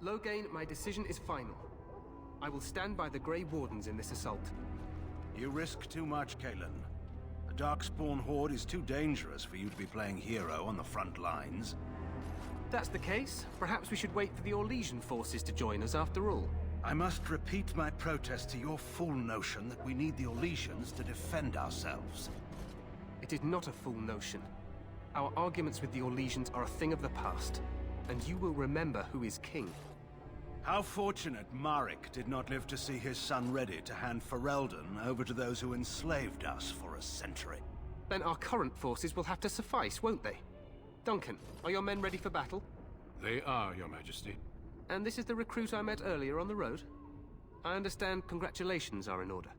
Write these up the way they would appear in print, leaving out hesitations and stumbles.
Loghain, my decision is final. I will stand by the Grey Wardens in this assault. You risk too much, Kalen. The Darkspawn Horde is too dangerous for you to be playing hero on the front lines. If that's the case, perhaps we should wait for the Orlesian forces to join us after all. I must repeat my protest to your fool notion that we need the Orlesians to defend ourselves. It is not a fool notion. Our arguments with the Orlesians are a thing of the past, and you will remember who is king. How fortunate Marek did not live to see his son ready to hand Ferelden over to those who enslaved us for a century. Then our current forces will have to suffice, won't they? Duncan, are your men ready for battle? They are, Your Majesty. And this is the recruit I met earlier on the road? I understand congratulations are in order.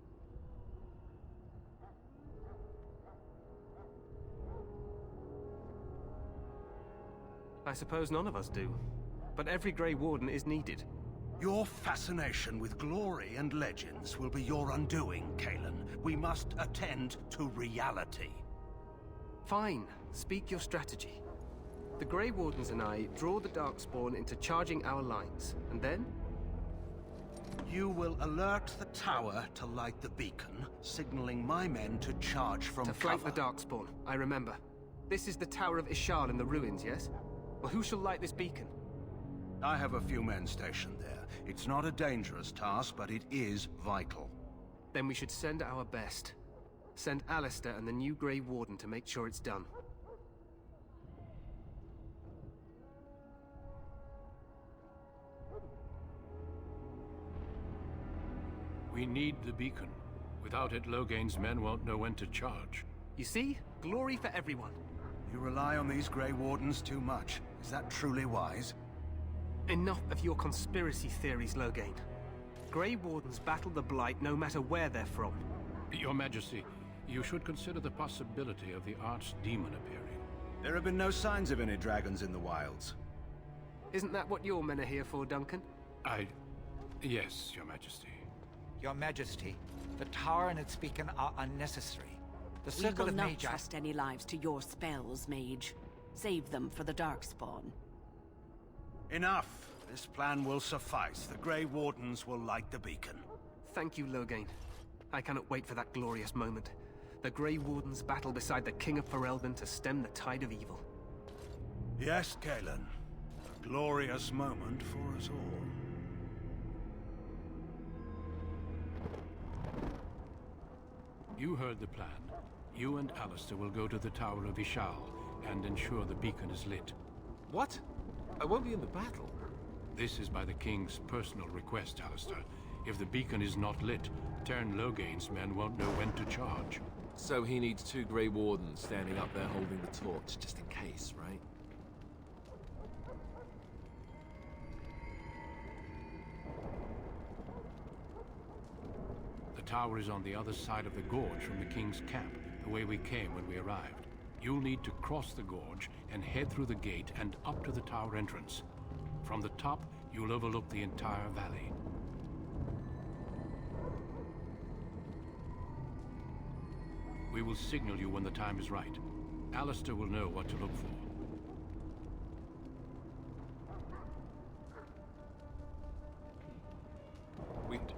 I suppose none of us do. But every Grey Warden is needed. Your fascination with glory and legends will be your undoing, Kalen. We must attend to reality. Fine. Speak your strategy. The Grey Wardens and I draw the Darkspawn into charging our lines, and then? You will alert the tower to light the beacon, signaling my men to charge from To flank cover. the Darkspawn, I remember. This is the Tower of Ishal in the ruins, yes? Well, who shall light this beacon? I have a few men stationed there. It's not a dangerous task, but it is vital. Then we should send our best. Send Alistair and the new Grey Warden to make sure it's done. We need the beacon. Without it, Loghain's men won't know when to charge. You see? Glory for everyone. You rely on these Grey Wardens too much. Is that truly wise? Enough of your conspiracy theories, Loghain. Grey Wardens battle the Blight no matter where they're from. Your Majesty, you should consider the possibility of the Archdemon appearing. There have been no signs of any dragons in the wilds. Isn't that what your men are here for, Duncan? Yes, Your Majesty. Your Majesty, the tower and its beacon are unnecessary. The We Circle will of not Magi... trust any lives to your spells, Mage. Save them for the Darkspawn. Enough! This plan will suffice. The Grey Wardens will light the beacon. Thank you, Loghain. I cannot wait for that glorious moment. The Grey Wardens battle beside the King of Ferelden to stem the tide of evil. Yes, Kalen. A glorious moment for us all. You heard the plan. You and Alistair will go to the Tower of Ishal and ensure the beacon is lit. What? I won't be in the battle. This is by the King's personal request, Alistair. If the beacon is not lit, Tern Loghain's men won't know when to charge. So he needs 2 Grey Wardens standing up there holding the torch, just in case, right? The tower is on the other side of the gorge from the King's camp, the way we came when we arrived. You'll need to cross the gorge and head through the gate and up to the tower entrance. From the top, you'll overlook the entire valley. We will signal you when the time is right. Alistair will know what to look for. Wind.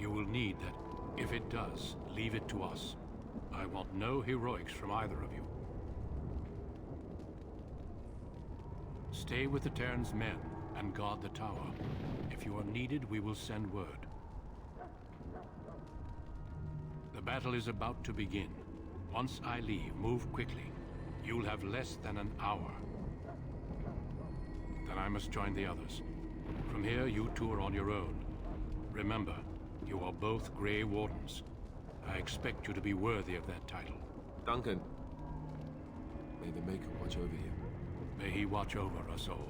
You will need that. If it does, leave it to us. I want no heroics from either of you. Stay with the Terran's men and guard the tower. If you are needed, we will send word. The battle is about to begin. Once I leave, move quickly. You'll have less than an hour. Then I must join the others. From here, you two are on your own. Remember, you are both Grey Wardens. I expect you to be worthy of that title. Duncan. May the Maker watch over you. May he watch over us all.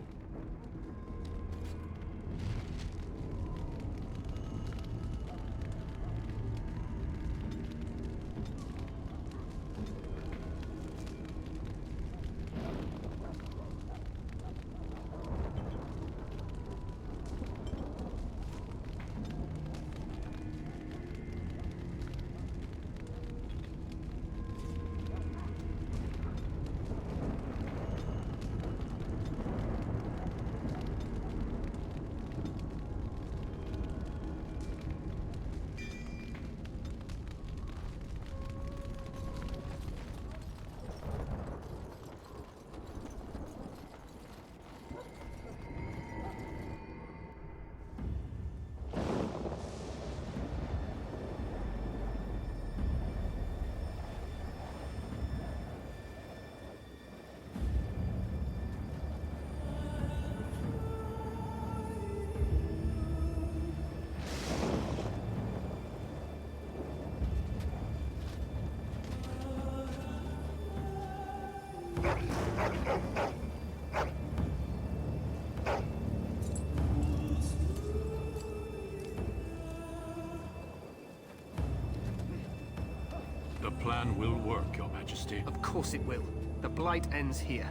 The plan will work, Your Majesty. Of course it will. The Blight ends here.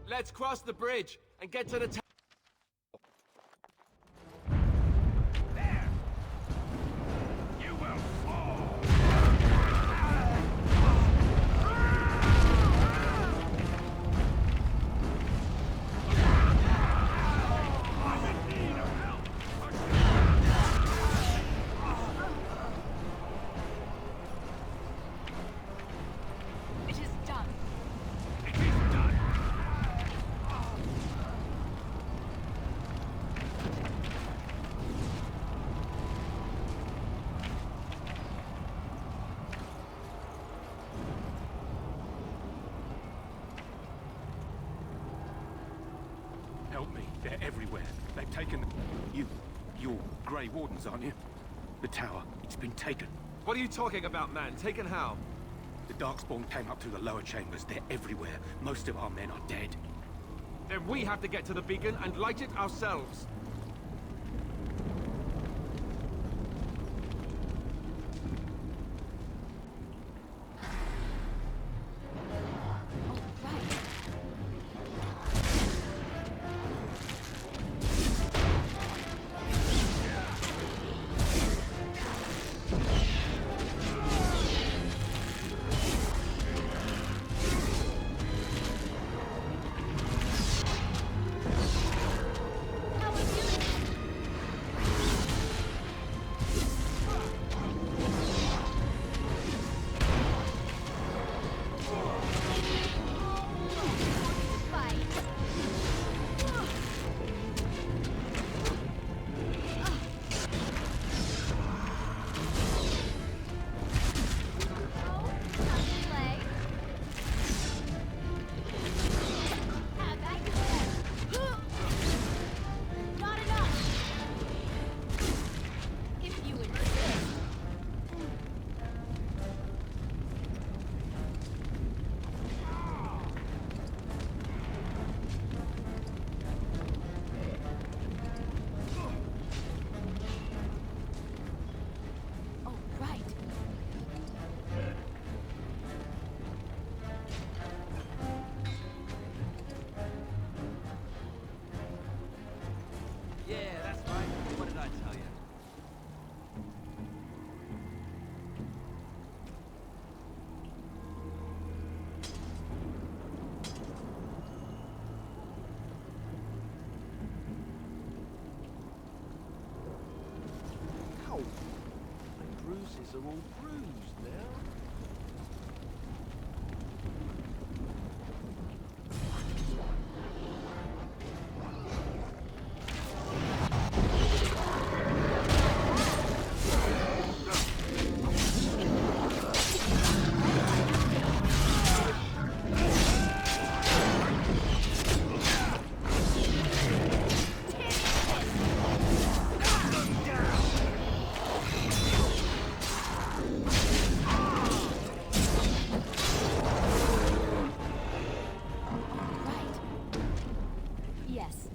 Let's cross the bridge and get to the town. Help me. They're everywhere. They've taken the... You're Grey Wardens, aren't you? The tower. It's been taken. What are you talking about, man? Taken how? The Darkspawn came up through the lower chambers. They're everywhere. Most of our men are dead. Then we have to get to the beacon and light it ourselves. How are you faces are all bruised now. Yes.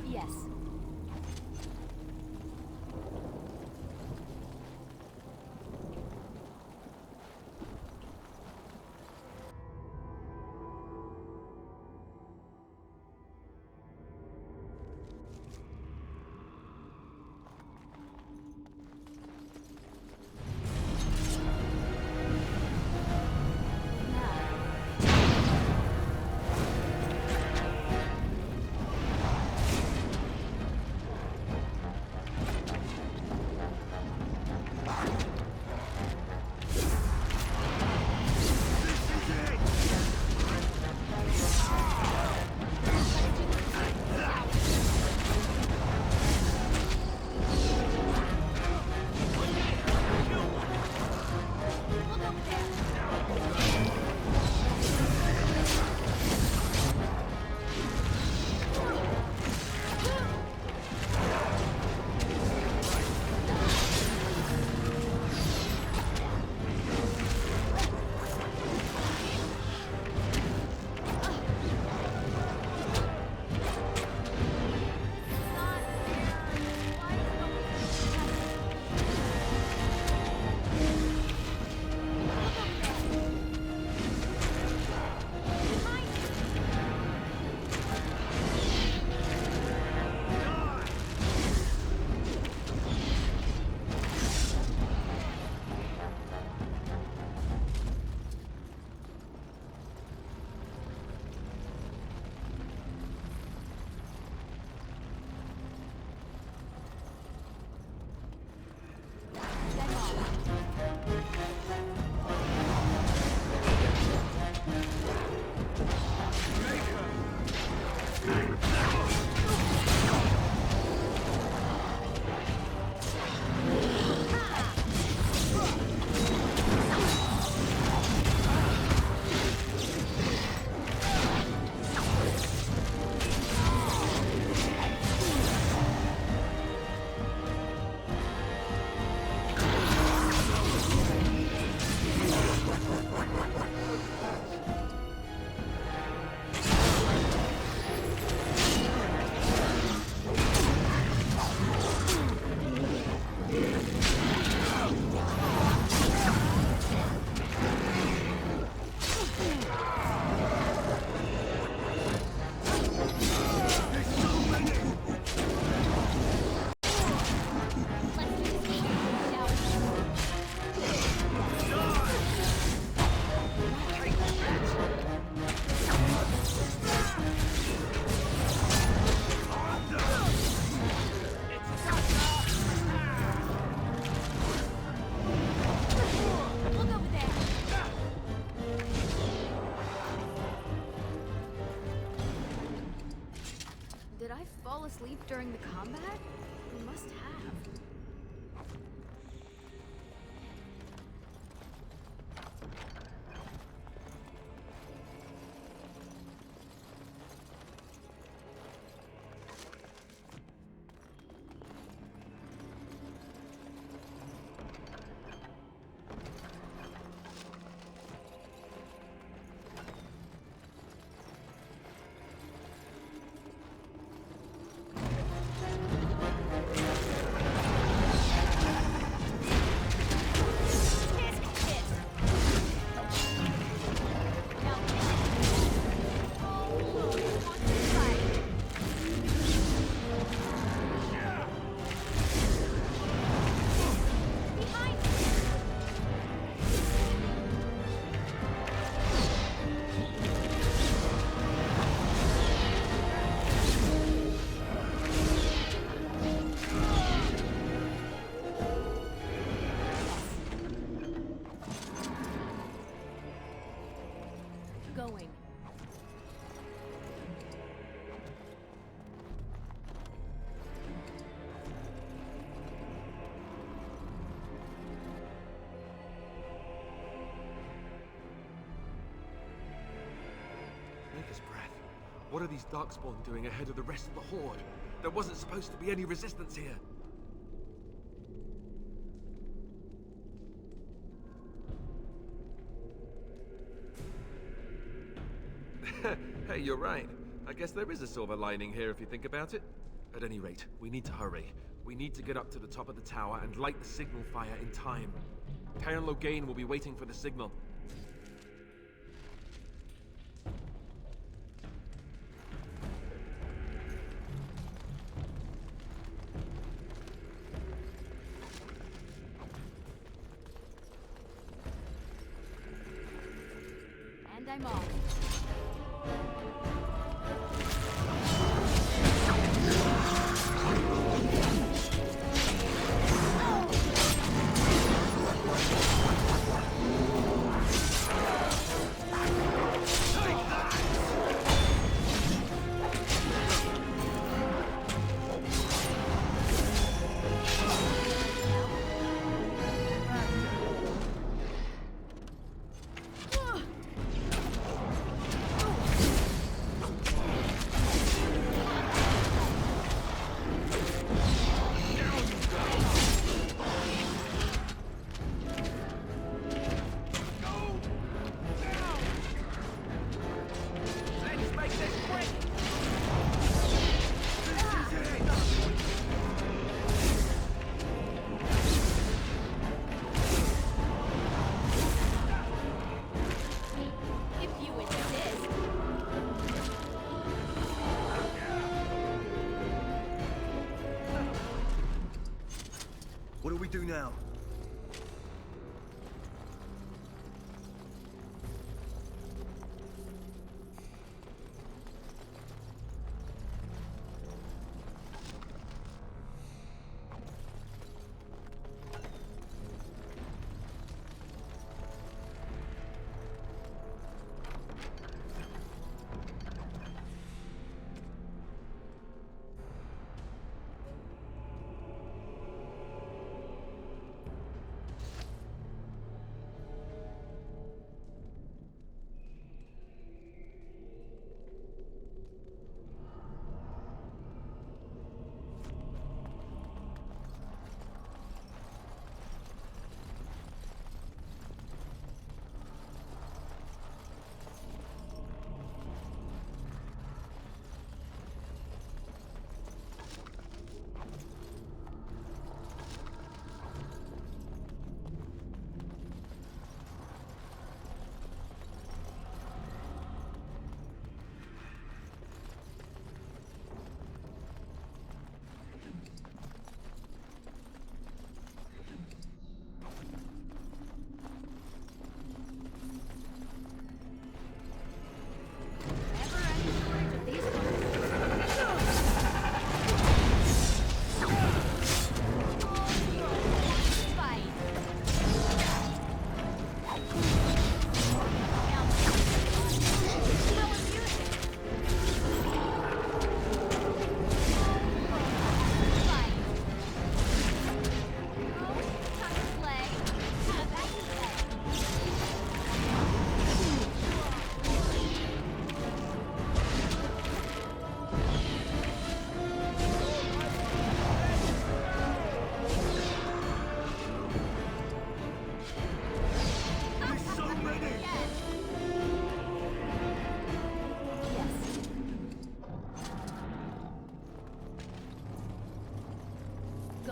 Yes. Now, sleep during the combat? We must have. Going. Maker's breath. What are these Darkspawn doing ahead of the rest of the Horde? There wasn't supposed to be any resistance here. Hey, you're right. I guess there is a silver lining here if you think about it. At any rate, we need to hurry. We need to get up to the top of the tower and light the signal fire in time. Terran Loghain will be waiting for the signal. And I'm off. What do we do now?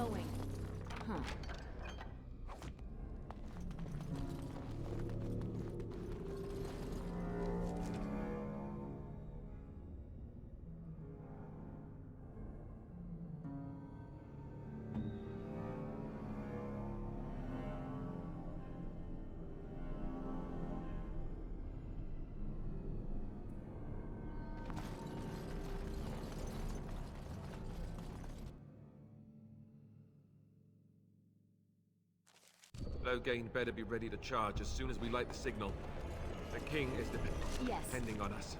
Going. Huh. Loghain better be ready to charge as soon as we light the signal. The king is Yes. depending on us.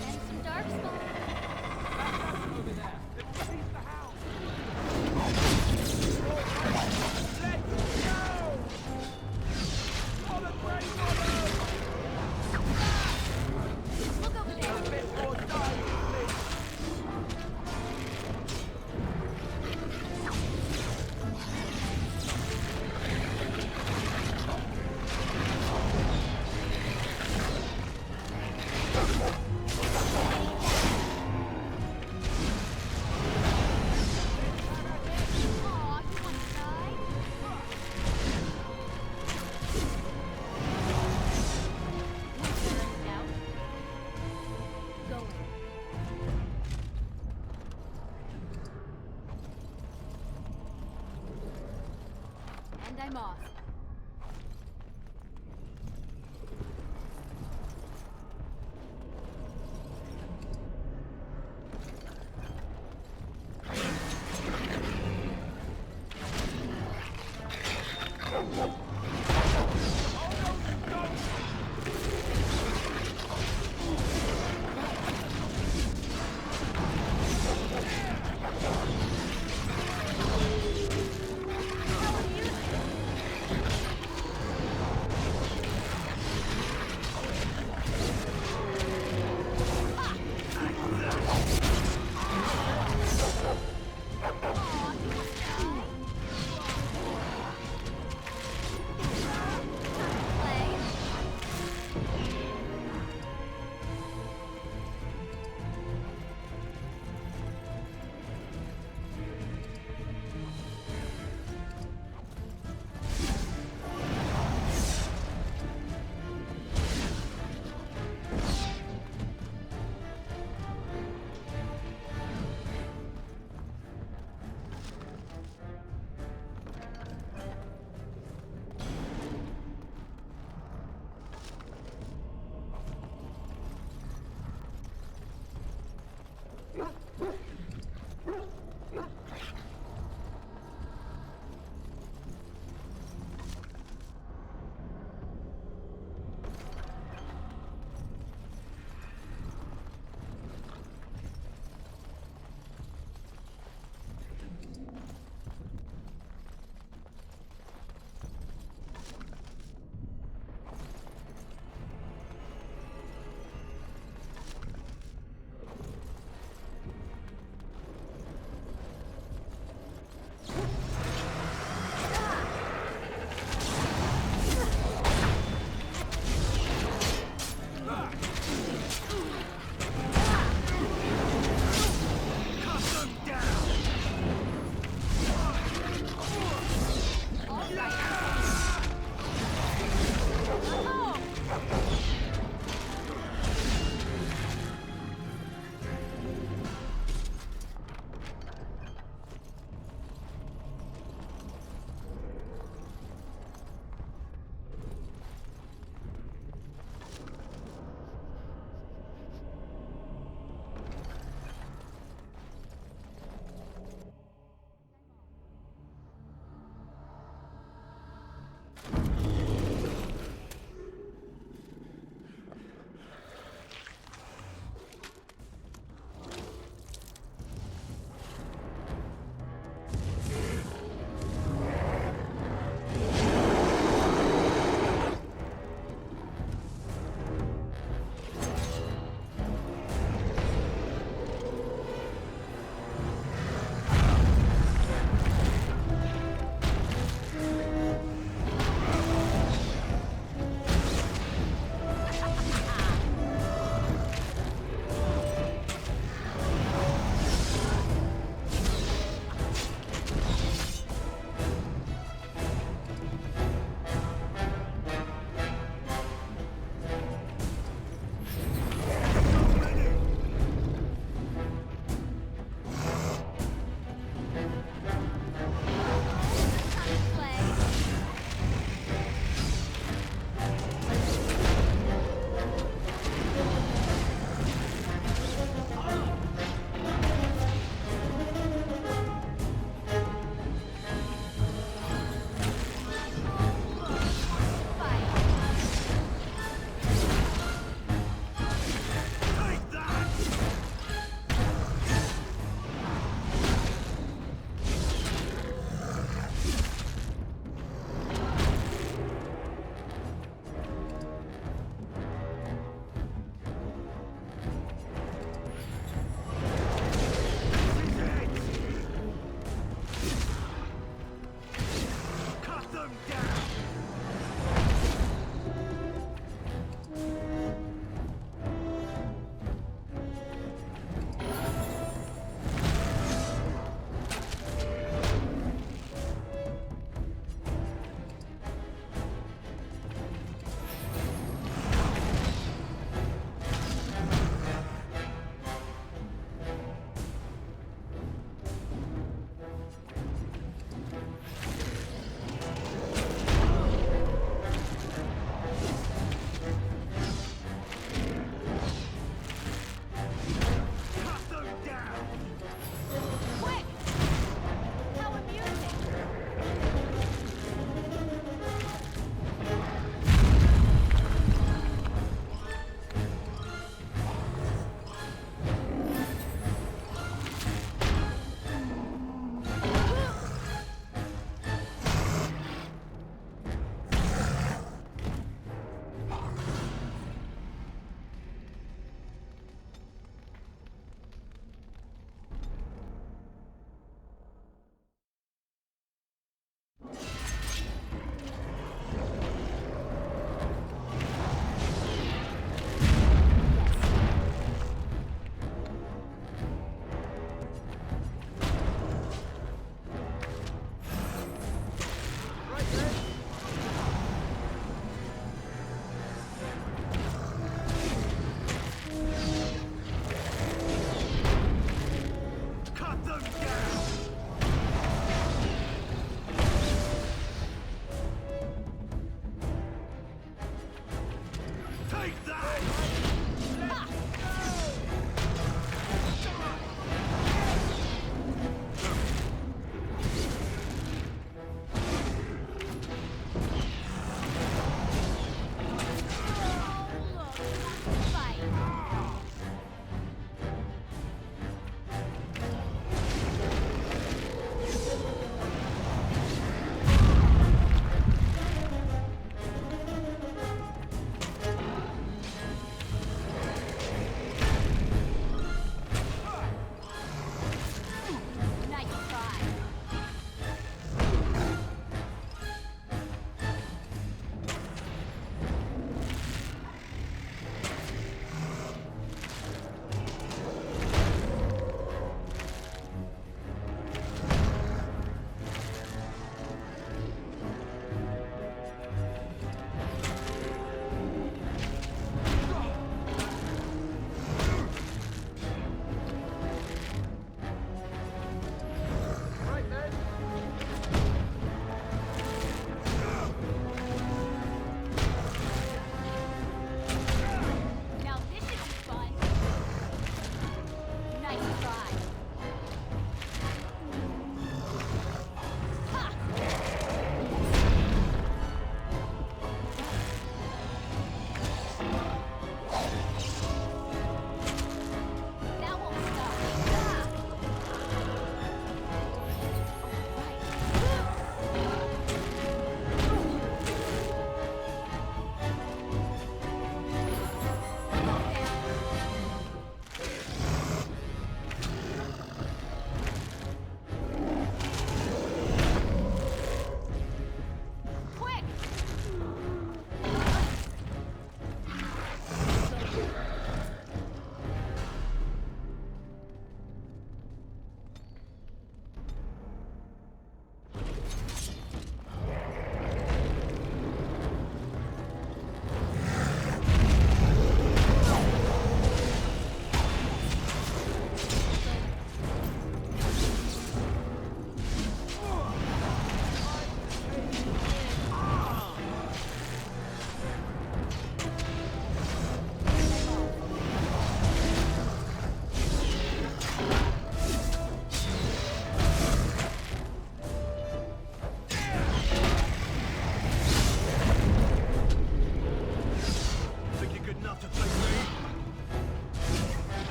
And some darkspawn. Look over there. Aw, you wanna die? Turned out. Going. And I'm off. How are you?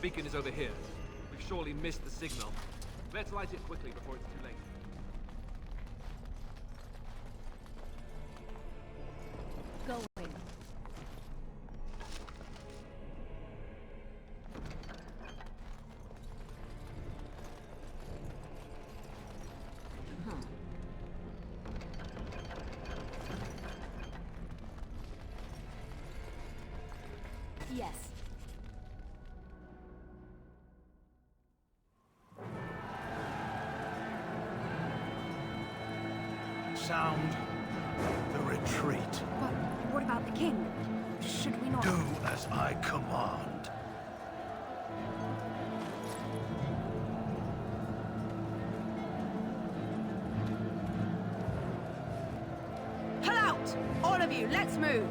beacon is over here. We've surely missed the signal. Let's light it quickly before it's too late. Going. Yes. Sound the retreat. But what about the king? Should we not... Do as I command. Pull out! All of you, let's move!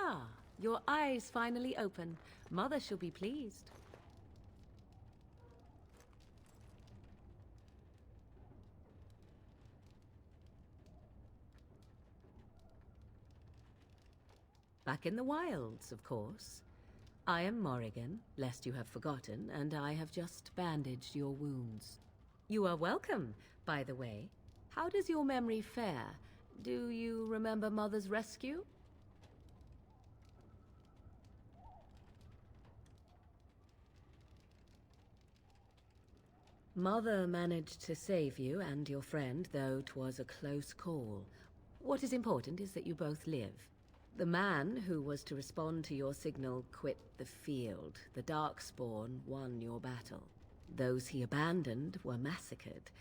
Ah, your eyes finally open. Mother shall be pleased. Back in the wilds, of course. I am Morrigan, lest you have forgotten, and I have just bandaged your wounds. You are welcome, by the way. How does your memory fare? Do you remember Mother's rescue? Mother managed to save you and your friend, though 'twas a close call. What is important is that you both live. The man who was to respond to your signal quit the field. The Darkspawn won your battle. Those he abandoned were massacred.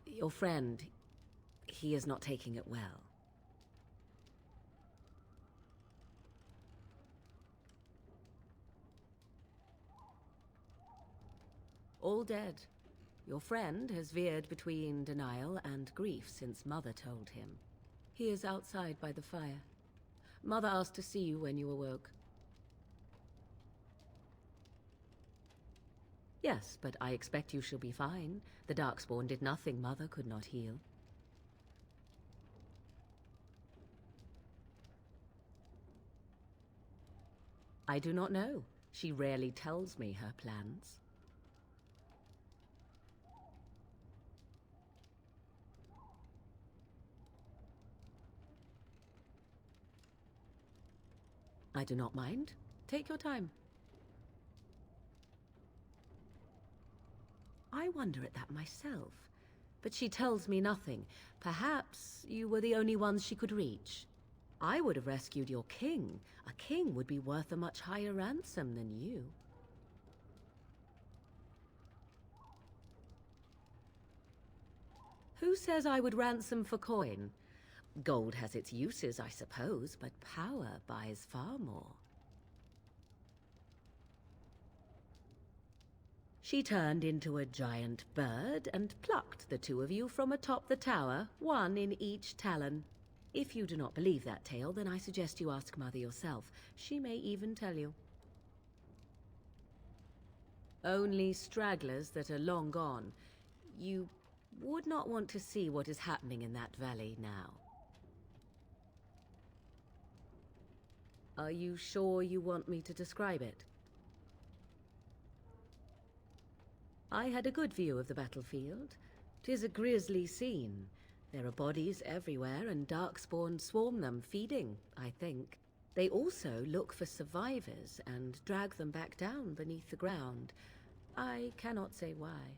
Your friend, he is not taking it well. All dead. Your friend has veered between denial and grief since Mother told him. He is outside by the fire. Mother asked to see you when you awoke. Yes, but I expect you shall be fine. The Darkspawn did nothing Mother could not heal. I do not know. She rarely tells me her plans. I do not mind. Take your time. I wonder at that myself, but she tells me nothing. Perhaps you were the only ones she could reach. I would have rescued your king. A king would be worth a much higher ransom than you. Who says I would ransom for coin? Gold has its uses, I suppose, but power buys far more. She turned into a giant bird and plucked the two of you from atop the tower, one in each talon. If you do not believe that tale, then I suggest you ask Mother yourself. She may even tell you. Only stragglers that are long gone. You would not want to see what is happening in that valley now. Are you sure you want me to describe it? I had a good view of the battlefield. 'Tis a grisly scene. There are bodies everywhere, and darkspawn swarm them, feeding, I think. They also look for survivors and drag them back down beneath the ground. I cannot say why.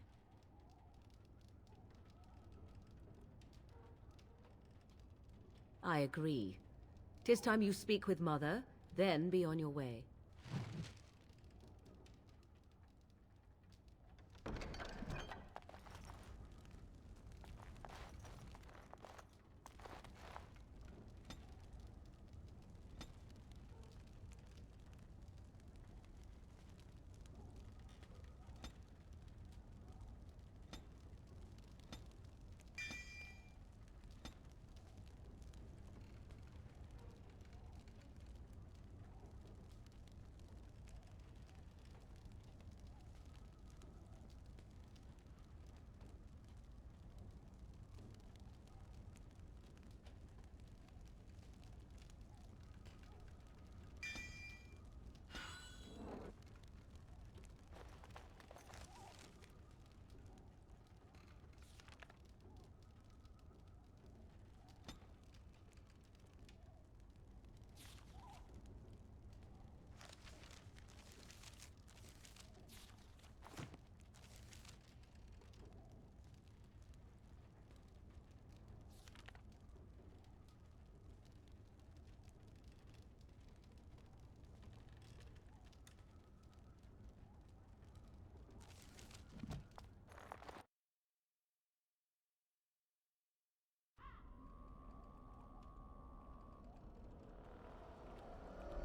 I agree. 'Tis time you speak with Mother, then be on your way.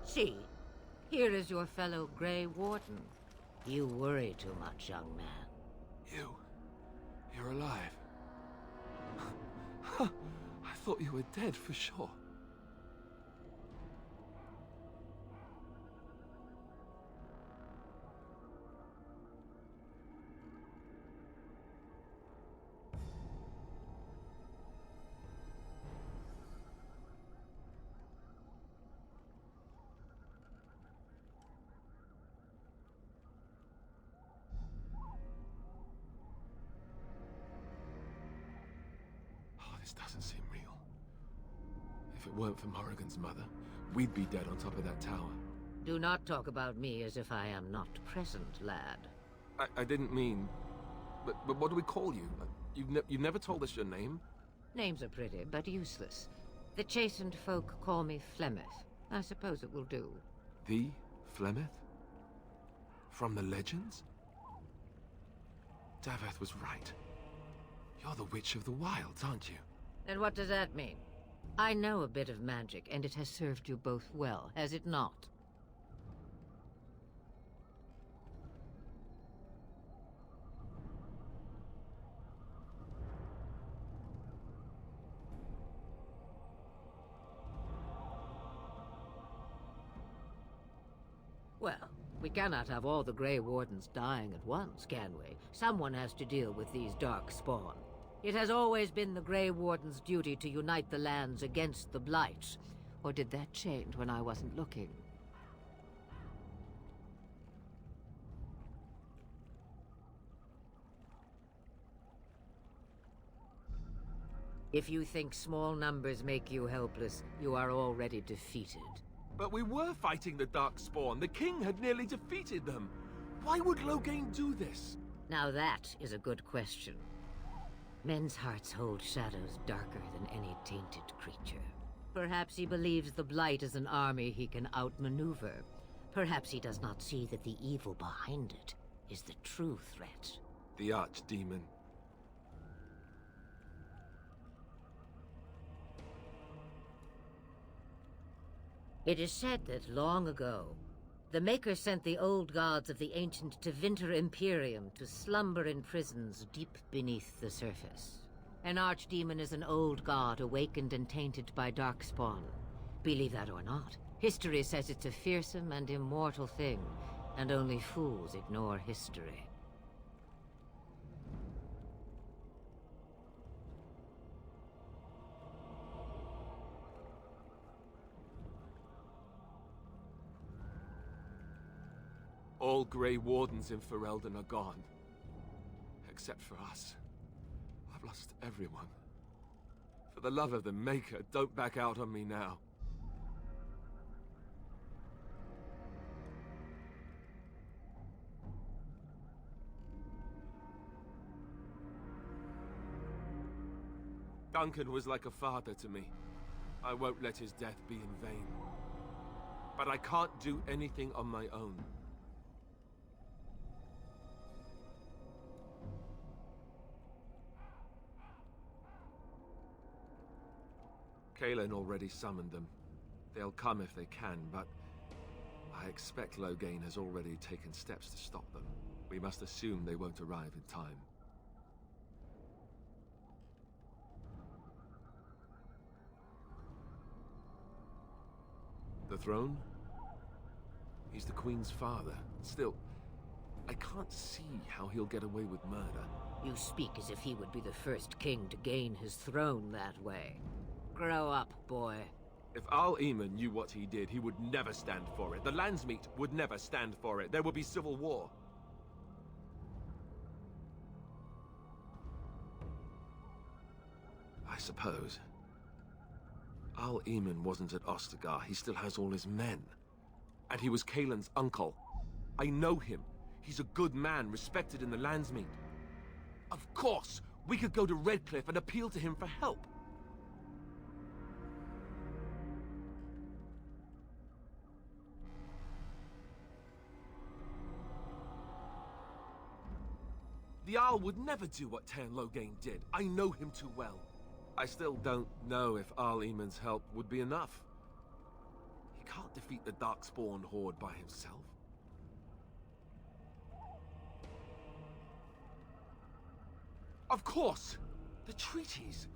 See, here is your fellow Grey Warden. You worry too much, young man. You're alive. I thought you were dead for sure. This doesn't seem real. If it weren't for Morrigan's mother, we'd be dead on top of that tower. Do not talk about me as if I am not present, lad. I didn't mean... But what do we call you? You've never told us your name? Names are pretty, but useless. The chastened folk call me Flemeth. I suppose it will do. The Flemeth? From the legends? Daveth was right. You're the Witch of the Wilds, aren't you? And what does that mean? I know a bit of magic, and it has served you both well, has it not? Well, we cannot have all the Grey Wardens dying at once, can we? Someone has to deal with these dark spawn. It has always been the Grey Warden's duty to unite the lands against the Blights. Or did that change when I wasn't looking? If you think small numbers make you helpless, you are already defeated. But we were fighting the Darkspawn. The king had nearly defeated them. Why would Loghain do this? Now that is a good question. Men's hearts hold shadows darker than any tainted creature. Perhaps he believes the Blight is an army he can outmaneuver. Perhaps he does not see that the evil behind it is the true threat. The Archdemon. It is said that long ago, the Maker sent the old gods of the ancient Tevinter Imperium to slumber in prisons deep beneath the surface. An archdemon is an old god awakened and tainted by Darkspawn. Believe that or not, history says it's a fearsome and immortal thing, and only fools ignore history. All Grey Wardens in Ferelden are gone. Except for us. I've lost everyone. For the love of the Maker, don't back out on me now. Duncan was like a father to me. I won't let his death be in vain. But I can't do anything on my own. Kaelin already summoned them. They'll come if they can, but I expect Loghain has already taken steps to stop them. We must assume they won't arrive in time. The throne? He's the Queen's father. Still, I can't see how he'll get away with murder. You speak as if he would be the first king to gain his throne that way. Grow up, boy. If Al-Eamon knew what he did, he would never stand for it. The Landsmeet would never stand for it. There would be civil war. I suppose. Al-Eamon wasn't at Ostagar. He still has all his men. And he was Kaelin's uncle. I know him. He's a good man, respected in the Landsmeet. Of course, we could go to Redcliffe and appeal to him for help. The Jarl would never do what Teyrn Loghain did. I know him too well. I still don't know if Al-Eamon's help would be enough. He can't defeat the Darkspawn horde by himself. Of course! The treaties!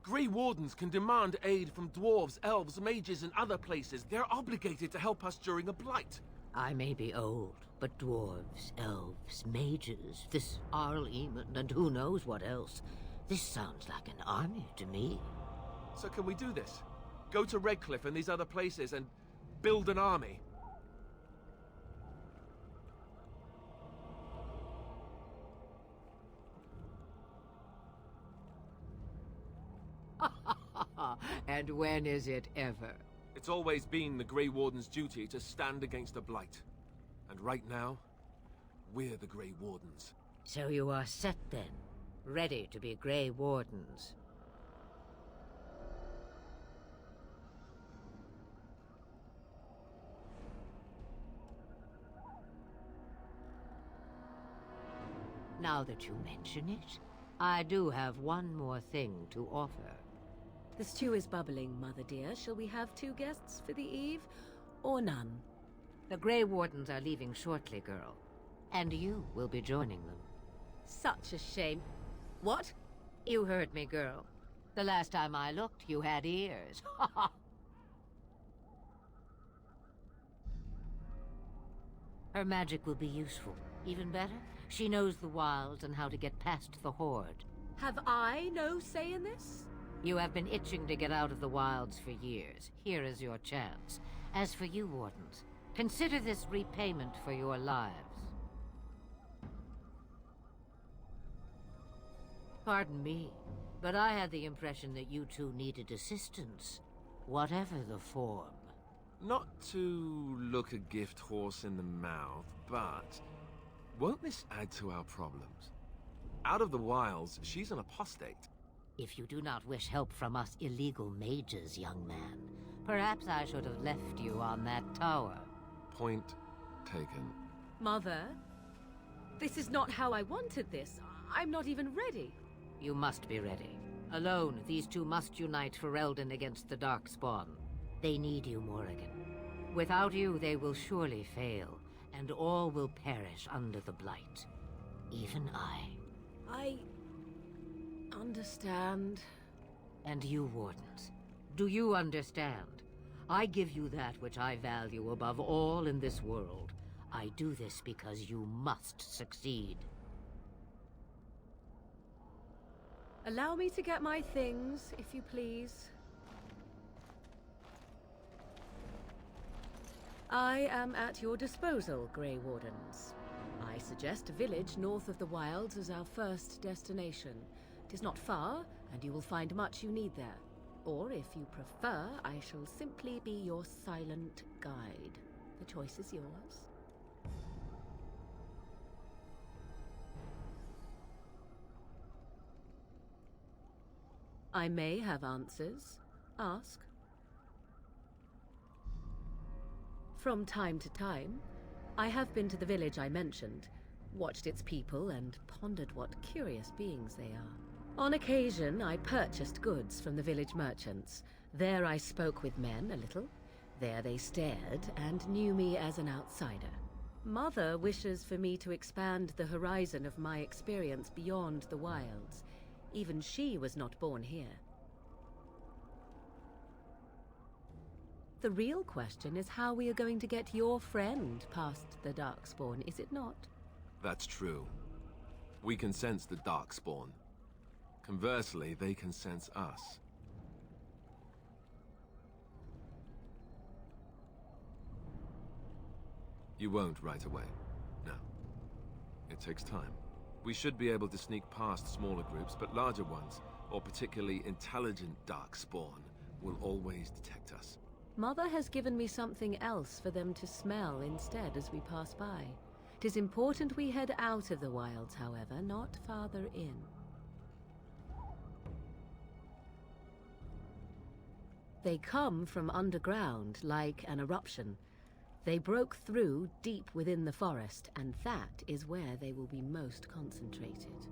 Grey Wardens can demand aid from dwarves, elves, mages, and other places. They're obligated to help us during a blight. I may be old, but dwarves, elves, mages, this Al-Eamon, and who knows what else. This sounds like an army to me. So can we do this? Go to Redcliffe and these other places and build an army? And when is it ever? It's always been the Grey Warden's duty to stand against the Blight. And right now, we're the Grey Wardens. So you are set then, ready to be Grey Wardens. Now that you mention it, I do have one more thing to offer. The stew is bubbling, Mother dear. Shall we have 2 guests for the eve, or none? The Grey Wardens are leaving shortly, girl. And you will be joining them. Such a shame. What? You heard me, girl. The last time I looked, you had ears. Her magic will be useful. Even better, she knows the wilds and how to get past the Horde. Have I no say in this? You have been itching to get out of the wilds for years. Here is your chance. As for you, Wardens, consider this repayment for your lives. Pardon me, but I had the impression that you two needed assistance, whatever the form. Not to look a gift horse in the mouth, but won't this add to our problems? Out of the wilds, she's an apostate. If you do not wish help from us illegal mages, young man, perhaps I should have left you on that tower. Point taken. Mother, this is not how I wanted this. I'm not even ready. You must be ready. Alone, these two must unite Ferelden against the Darkspawn. They need you, Morrigan. Without you, they will surely fail, and all will perish under the Blight. Even I understand. And you, Wardens. Do you understand? I give you that which I value above all in this world. I do this because you must succeed. Allow me to get my things, if you please. I am at your disposal, Grey Wardens. I suggest a village north of the wilds as our first destination. It is not far, and you will find much you need there. Or, if you prefer, I shall simply be your silent guide. The choice is yours. I may have answers. Ask. From time to time, I have been to the village I mentioned, watched its people, and pondered what curious beings they are. On occasion, I purchased goods from the village merchants. There I spoke with men a little. There they stared and knew me as an outsider. Mother wishes for me to expand the horizon of my experience beyond the wilds. Even she was not born here. The real question is how we are going to get your friend past the Darkspawn, is it not? That's true. We can sense the Darkspawn. Conversely, they can sense us. You won't right away. No. It takes time. We should be able to sneak past smaller groups, but larger ones, or particularly intelligent Darkspawn, will always detect us. Mother has given me something else for them to smell instead as we pass by. It is important we head out of the wilds, however, not farther in. They come from underground, like an eruption. They broke through deep within the forest, and that is where they will be most concentrated.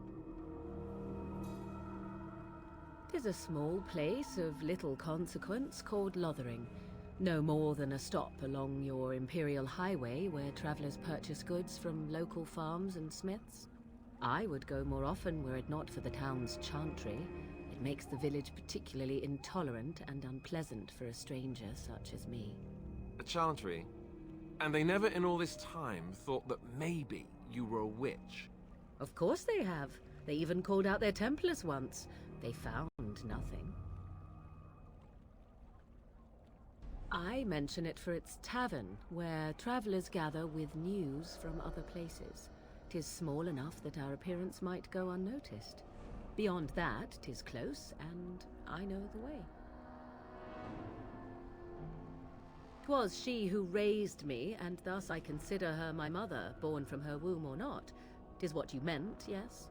It is a small place of little consequence called Lothering. No more than a stop along your Imperial Highway where travelers purchase goods from local farms and smiths. I would go more often were it not for the town's chantry. It makes the village particularly intolerant and unpleasant for a stranger such as me. A chantry? And they never in all this time thought that maybe you were a witch? Of course they have. They even called out their Templars once. They found nothing. I mention it for its tavern, where travelers gather with news from other places. 'Tis small enough that our appearance might go unnoticed. Beyond that, 'tis close, and I know the way. 'Twas she who raised me, and thus I consider her my mother, born from her womb or not. 'Tis what you meant, yes?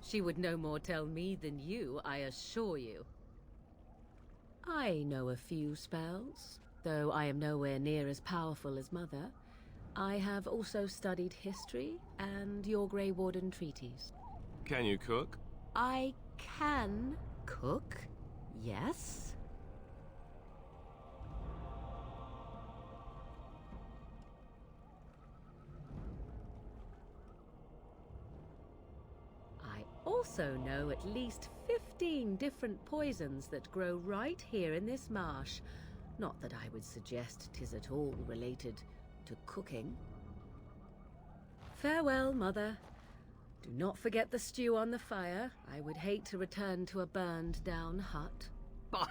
She would no more tell me than you, I assure you. I know a few spells, though I am nowhere near as powerful as Mother. I have also studied history and your Grey Warden treaties. Can you cook? I can cook, yes. I also know at least 15 different poisons that grow right here in this marsh. Not that I would suggest 'tis at all related to cooking. Farewell, Mother. Do not forget the stew on the fire. I would hate to return to a burned-down hut. Bah!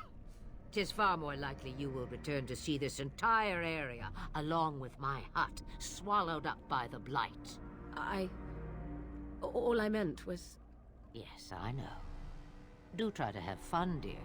'Tis far more likely you will return to see this entire area, along with my hut, swallowed up by the Blight. All I meant was... Yes, I know. Do try to have fun, dear.